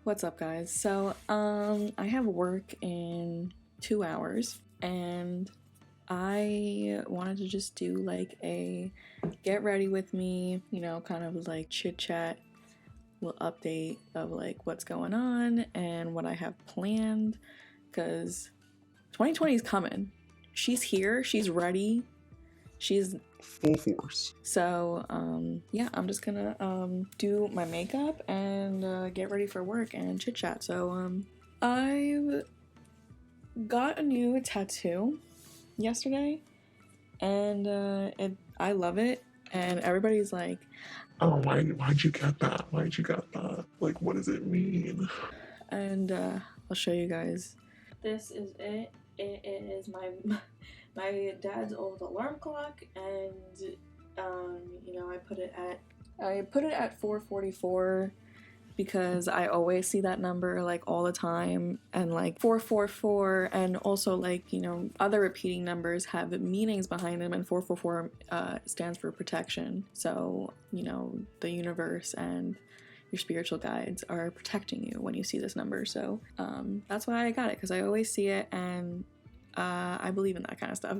What's up, guys? So, I have work in 2 hours, and I wanted to just do like a get ready with me, kind of like chit chat, little update of like what's going on and what I have planned, because 2020 is coming. She's here, she's ready, she's full force. So, yeah, I'm just gonna do my makeup and get ready for work and chit chat. So, I got a new tattoo yesterday, and I love it. And everybody's like, "Oh, why'd you get that? Why'd you get that? Like, what does it mean?" And I'll show you guys. This is it. It is my dad's old alarm clock, and I put it at 444 because I always see that number like all the time, and like 444, and also like other repeating numbers have meanings behind them, and 444 stands for protection. So the universe and your spiritual guides are protecting you when you see this number. So that's why I got it, because I always see it, and I believe in that kind of stuff.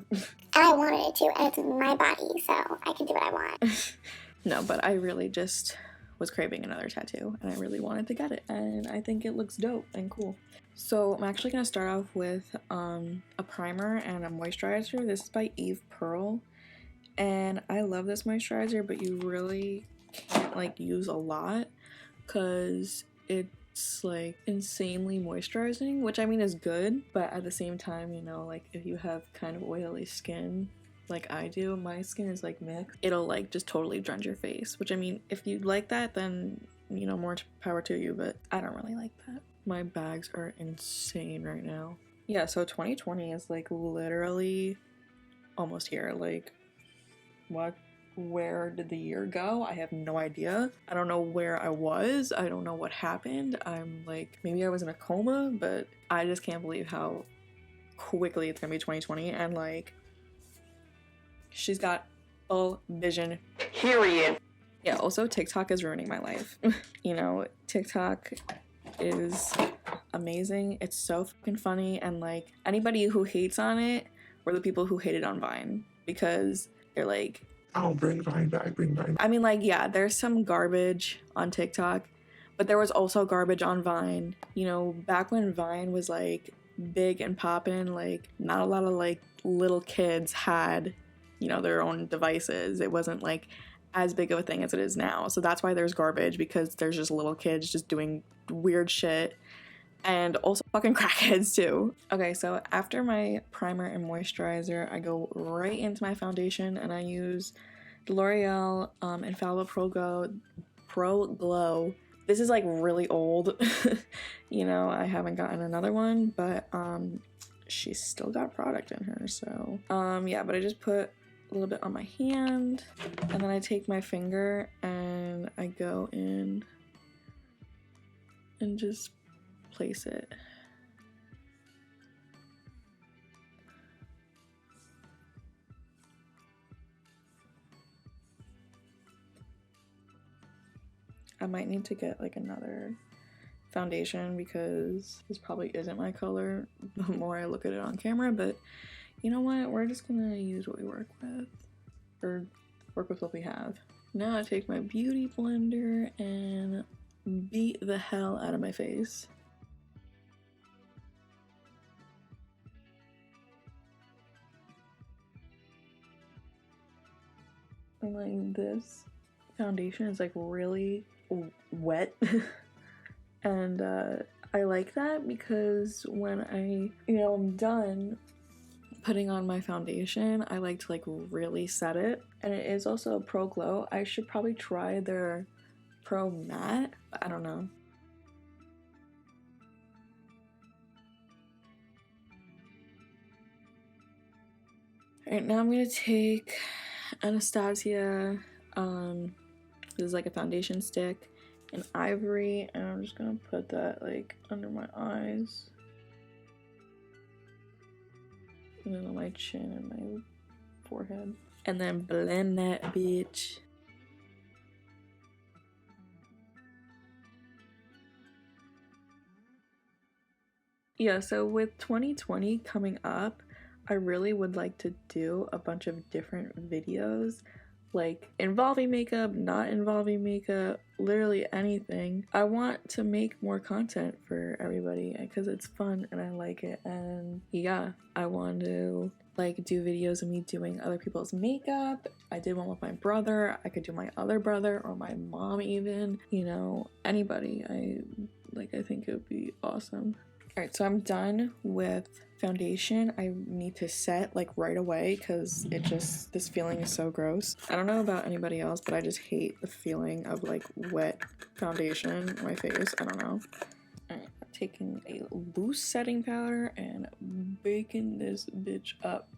I wanted it to, and it's my body, so I can do what I want. No, but I really just was craving another tattoo, and I really wanted to get it, and I think it looks dope and cool. So I'm actually going to start off with a primer and a moisturizer. This is by Eve Pearl, and I love this moisturizer, but you really can't like use a lot because it's like insanely moisturizing, which I mean is good, but at the same time, like if you have kind of oily skin like I do, my skin is like mixed, it'll like just totally drench your face, which I mean, if you like that, then more power to you, but I don't really like that. My bags are insane right now. Yeah, so 2020 is like literally almost here. Like, where did the year go? I have no idea. I don't know where I was. I don't know what happened. I'm like, maybe I was in a coma, but I just can't believe how quickly it's gonna be 2020, and like, she's got full vision, period. Yeah, also TikTok is ruining my life. TikTok is amazing. It's so fucking funny, and like, anybody who hates on it were the people who hated on Vine, because they're like, "Oh, bring Vine back, bring Vine back." I mean, like, yeah, there's some garbage on TikTok, but there was also garbage on Vine. Back when Vine was like big and poppin', like not a lot of like little kids had their own devices. It wasn't like as big of a thing as it is now. So that's why there's garbage, because there's just little kids just doing weird shit, and also fucking crackheads too. Okay, so after my primer and moisturizer, I go right into my foundation, and I use the L'Oreal Infallible Pro Glow. This is like really old. I haven't gotten another one, but she's still got product in her. So yeah, but I just put a little bit on my hand, and then I take my finger and I go in and just place it. I might need to get like another foundation, because this probably isn't my color the more I look at it on camera, but you know what, we're just gonna use what we work with, or work with what we have. Now I take my beauty blender and beat the hell out of my face. And like, this foundation is like really wet and I like that, because when I'm done putting on my foundation, I like to like really set it. And it is also a Pro Glow. I should probably try their Pro Matte, but I don't know. Alright, now I'm gonna take Anastasia, this is like a foundation stick, in Ivory, and I'm just gonna put that like under my eyes, and then on my chin and my forehead, and then blend that bitch. Yeah, so with 2020 coming up, I really would like to do a bunch of different videos, like involving makeup, not involving makeup, literally anything. I want to make more content for everybody because it's fun and I like it. And yeah, I want to like do videos of me doing other people's makeup. I did one with my brother. I could do my other brother or my mom even, you know, anybody. I think it would be awesome. Alright, so I'm done with foundation. I need to set like right away because this feeling is so gross. I don't know about anybody else, but I just hate the feeling of like wet foundation on my face. I don't know. Alright, I'm taking a loose setting powder and baking this bitch up.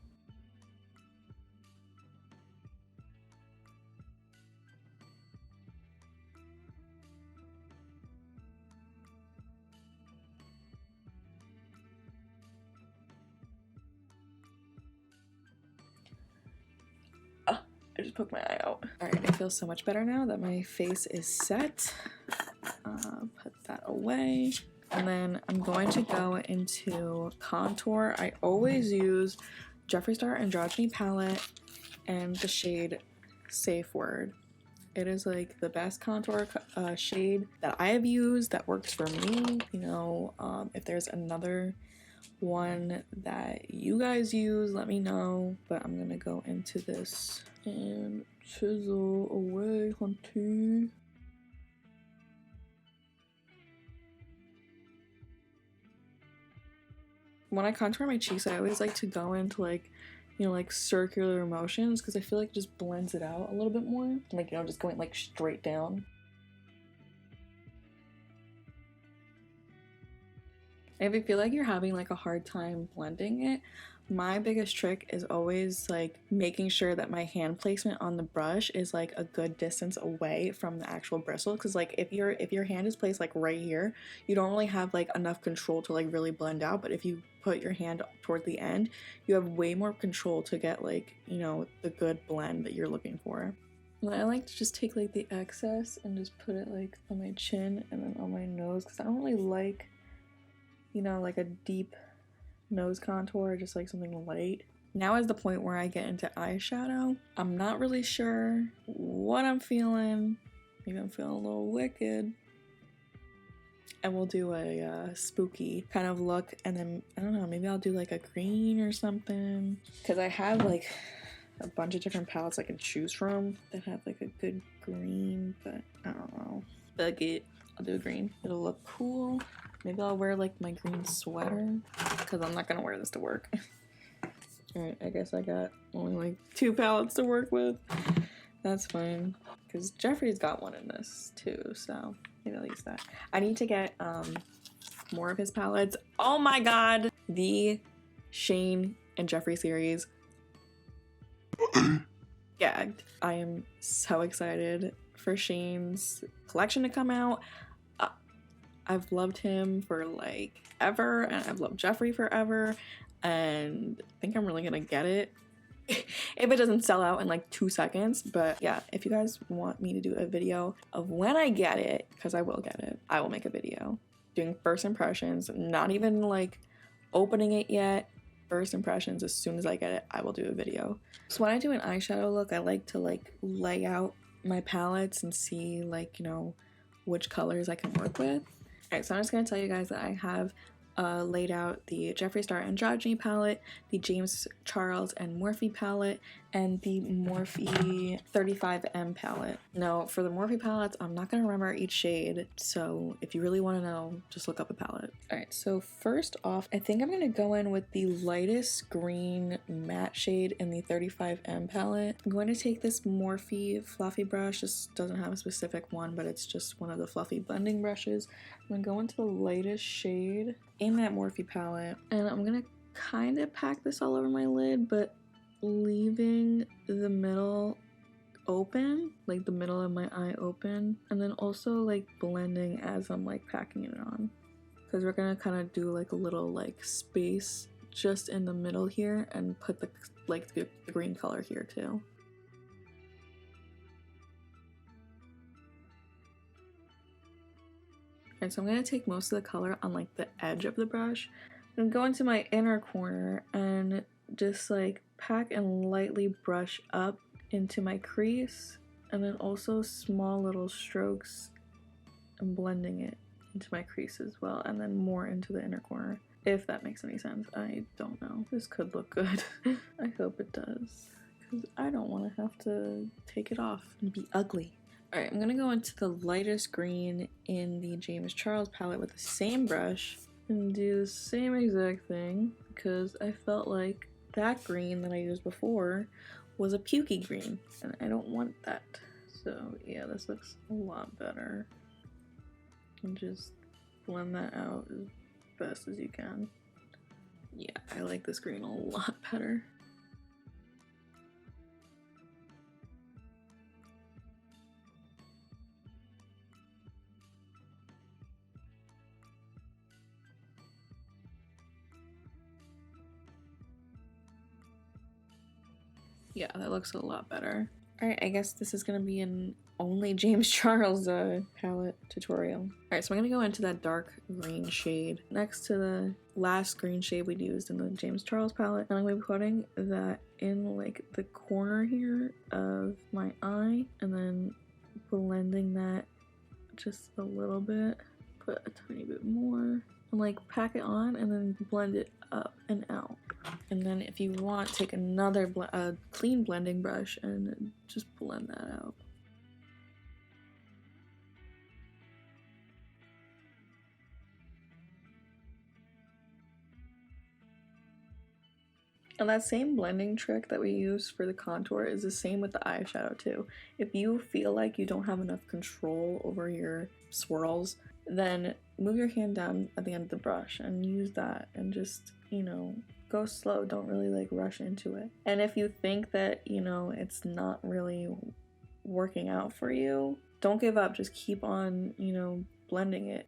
I just poked my eye out. Alright, I feel so much better now that my face is set. Put that away. And then I'm going to go into contour. I always use Jeffree Star Androgyny palette and the shade Safe Word. It is like the best contour shade that I have used that works for me. You know, if there's another one that you guys use, let me know. But I'm gonna go into this and chisel away, hunty. When I contour my cheeks, I always like to go into like, you know, like circular motions because I feel like it just blends it out a little bit more. Like, you know, just going like straight down. If you feel like you're having like a hard time blending it, my biggest trick is always like making sure that my hand placement on the brush is like a good distance away from the actual bristle, because like if your hand is placed like right here, you don't really have like enough control to like really blend out. But if you put your hand toward the end, you have way more control to get like, you know, the good blend that you're looking for. And I like to just take like the excess and just put it like on my chin and then on my nose, because I don't really like, you know, like a deep nose contour, just like something light. Now is the point where I get into eyeshadow. I'm not really sure what I'm feeling. Maybe I'm feeling a little wicked. And we'll do a spooky kind of look, and then, I don't know, maybe I'll do like a green or something. Because I have like a bunch of different palettes I can choose from that have like a good green, but I don't know. Fuck it. I'll do a green. It'll look cool. Maybe I'll wear like my green sweater because I'm not gonna wear this to work. Alright, I guess I got only like 2 palettes to work with. That's fine because Jeffree's got one in this too, so maybe I'll use that. I need to get more of his palettes. Oh my god! The Shane and Jeffree series. Gagged. I am so excited for Shane's collection to come out. I've loved him for like ever, and I've loved Jeffree forever, and I think I'm really gonna get it if it doesn't sell out in like 2 seconds. But yeah, if you guys want me to do a video of when I get it, because I will get it, I will make a video doing first impressions, not even like opening it yet. First impressions, as soon as I get it, I will do a video. So when I do an eyeshadow look, I like to like lay out my palettes and see like, you know, which colors I can work with. Alright, so I'm just going to tell you guys that I have laid out the Jeffree Star Androgyny palette, the James Charles and Morphe palette, and the Morphe 35M palette. Now, for the Morphe palettes, I'm not going to remember each shade, so if you really want to know, just look up a palette. Alright, so first off, I think I'm going to go in with the lightest green matte shade in the 35M palette. I'm going to take this Morphe fluffy brush. This doesn't have a specific one, but it's just one of the fluffy blending brushes. I'm going to go into the lightest shade in that Morphe palette, and I'm going to kind of pack this all over my lid, but leaving the middle open, like the middle of my eye open, and then also like blending as I'm like packing it on, because we're gonna kind of do like a little like space just in the middle here and put the like the green color here too. Alright, so I'm going to take most of the color on like the edge of the brush and go into my inner corner and just like pack and lightly brush up into my crease, and then also small little strokes and blending it into my crease as well, and then more into the inner corner, if that makes any sense. I don't know. This could look good. I hope it does, because I don't want to have to take it off and be ugly. Alright, I'm gonna go into the lightest green in the James Charles palette with the same brush and do the same exact thing, because I felt like that green that I used before was a pukey green, and I don't want that. So yeah, this looks a lot better. And just blend that out as best as you can. Yeah, I like this green a lot better. Yeah, that looks a lot better. Alright, I guess this is gonna be an only James Charles palette tutorial. Alright, so I'm gonna go into that dark green shade next to the last green shade we used in the James Charles palette. And I'm gonna be putting that in like the corner here of my eye, and then blending that just a little bit. Put a tiny bit more. And like pack it on and then blend it up and out. And then if you want, take another clean blending brush and just blend that out. And that same blending trick that we use for the contour is the same with the eyeshadow too. If you feel like you don't have enough control over your swirls, then move your hand down at the end of the brush and use that, and just, you know, go slow. Don't really like rush into it. And if you think that, you know, it's not really working out for you, don't give up. Just keep on, you know, blending it.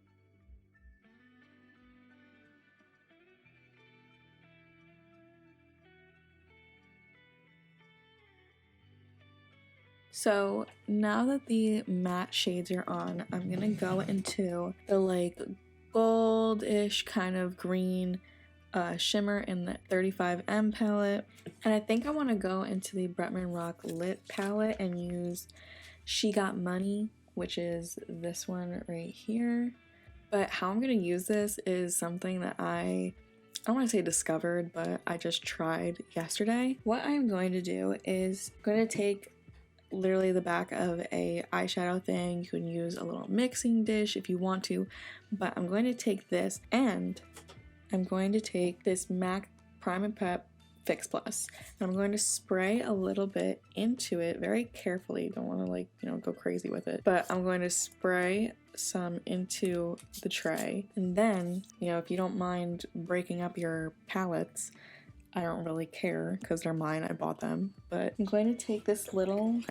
So now that the matte shades are on, I'm gonna go into the like goldish kind of green shimmer in the 35M palette. And I think I want to go into the Bretman Rock Lit palette and use She Got Money, which is this one right here. But how I'm going to use this is something that I don't want to say discovered, but I just tried yesterday. What I'm going to do is I'm going to take literally the back of a eyeshadow thing. You can use a little mixing dish if you want to, but I'm going to take this, and I'm going to take this MAC Prime and Prep Fix Plus, and I'm going to spray a little bit into it very carefully. Don't want to like, you know, go crazy with it, but I'm going to spray some into the tray. And then, you know, if you don't mind breaking up your palettes, I don't really care because they're mine, I bought them. But I'm going to take this little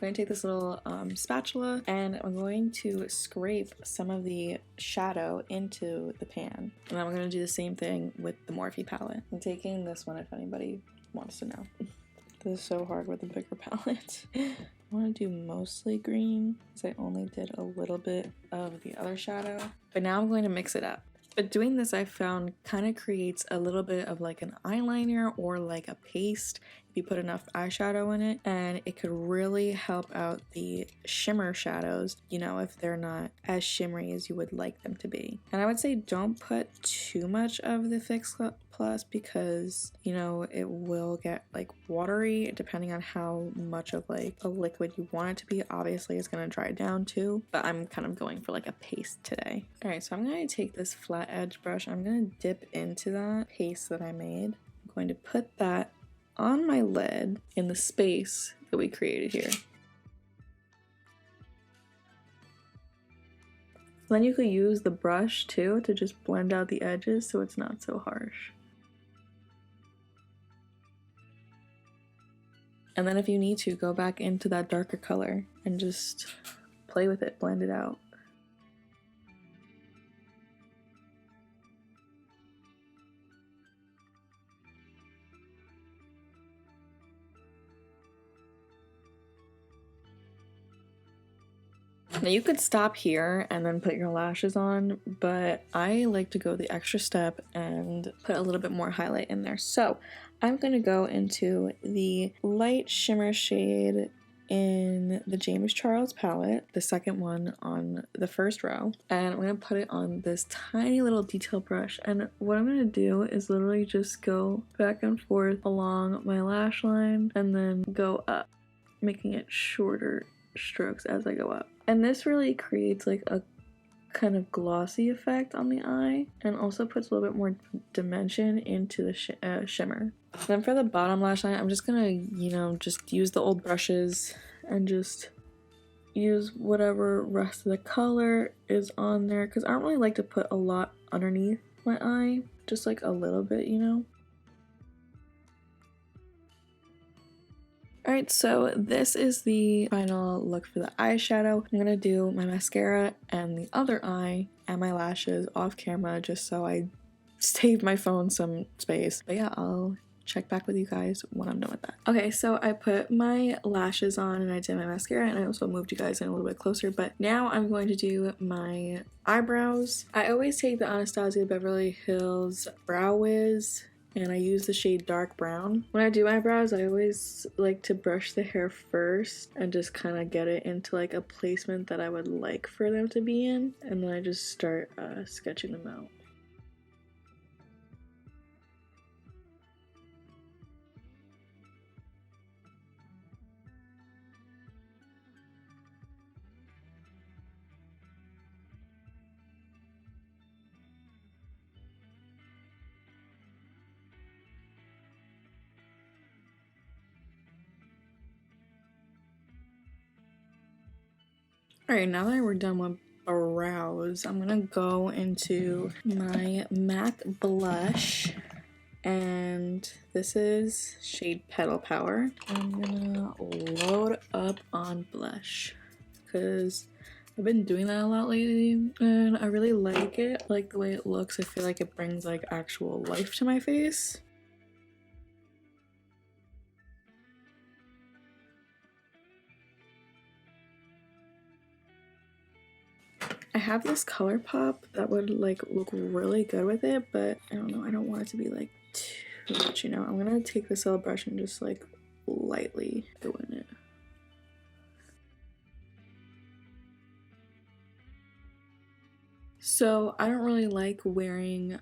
spatula, and I'm going to scrape some of the shadow into the pan. And I'm going to do the same thing with the Morphe palette. I'm taking this one if anybody wants to know. This is so hard with a bigger palette. I want to do mostly green because I only did a little bit of the other shadow. But now I'm going to mix it up. But doing this, I found, kind of creates a little bit of like an eyeliner or like a paste if you put enough eyeshadow in it, and it could really help out the shimmer shadows, you know, if they're not as shimmery as you would like them to be. And I would say don't put too much of the Fix Plus because, you know, it will get like watery depending on how much of like a liquid you want it to be. Obviously it's going to dry down too, but I'm kind of going for like a paste today. All right, so I'm going to take this flat edge brush. I'm going to dip into that paste that I made. I'm going to put that on my lid in the space that we created here. Then you could use the brush too to just blend out the edges so it's not so harsh. And then if you need to, go back into that darker color and just play with it, blend it out. Now you could stop here and then put your lashes on, but I like to go the extra step and put a little bit more highlight in there. So I'm going to go into the light shimmer shade in the James Charles palette, the second one on the first row, and I'm going to put it on this tiny little detail brush. And what I'm going to do is literally just go back and forth along my lash line and then go up, making it shorter strokes as I go up. And this really creates like a kind of glossy effect on the eye and also puts a little bit more dimension into the shimmer. Then for the bottom lash line, I'm just gonna, just use the old brushes and just use whatever rest of the color is on there, because I don't really like to put a lot underneath my eye, just like a little bit, Alright, so this is the final look for the eyeshadow. I'm gonna do my mascara and the other eye and my lashes off camera just so I save my phone some space. But yeah, I'll check back with you guys when I'm done with that. Okay, so I put my lashes on and I did my mascara, and I also moved you guys in a little bit closer, but now I'm going to do my eyebrows. I always take the Anastasia Beverly Hills Brow Wiz, and I use the shade dark brown. When I do my brows, I always like to brush the hair first and just kind of get it into like a placement that I would like for them to be in, and then I just start sketching them out. Alright, now that we're done with brows, I'm gonna go into my MAC blush, and this is shade Petal Power. I'm gonna load up on blush because I've been doing that a lot lately and I really like it. I like the way it looks. I feel like it brings like actual life to my face. I have this color pop that would like look really good with it, but I don't know, I don't want it to be like too much, I'm gonna take this little brush and just like lightly go in it. So I don't really like wearing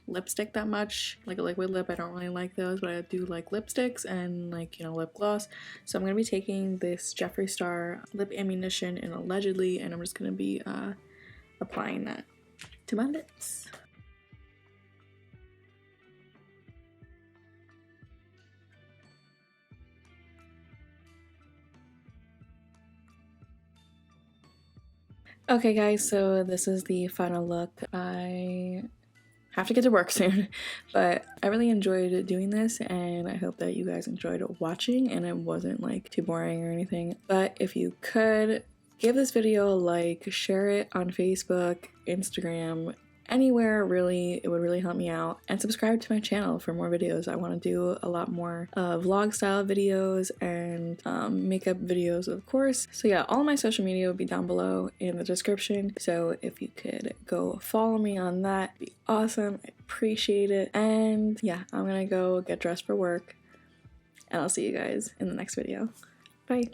lipstick that much, like a liquid lip. I don't really like those, but I do like lipsticks and like, lip gloss. So I'm gonna be taking this Jeffree Star lip ammunition in Allegedly, and I'm just gonna be applying that to my lips. Okay guys, so this is the final look. I have to get to work soon, but I really enjoyed doing this, and I hope that you guys enjoyed watching and it wasn't like too boring or anything. But if you could, give this video a like, share it on Facebook, Instagram, anywhere really, it would really help me out, and subscribe to my channel for more videos. I want to do a lot more vlog style videos and makeup videos, of course. So yeah, all my social media will be down below in the description, so if you could go follow me on that, it'd be awesome. I appreciate it. And yeah, I'm gonna go get dressed for work, and I'll see you guys in the next video. Bye.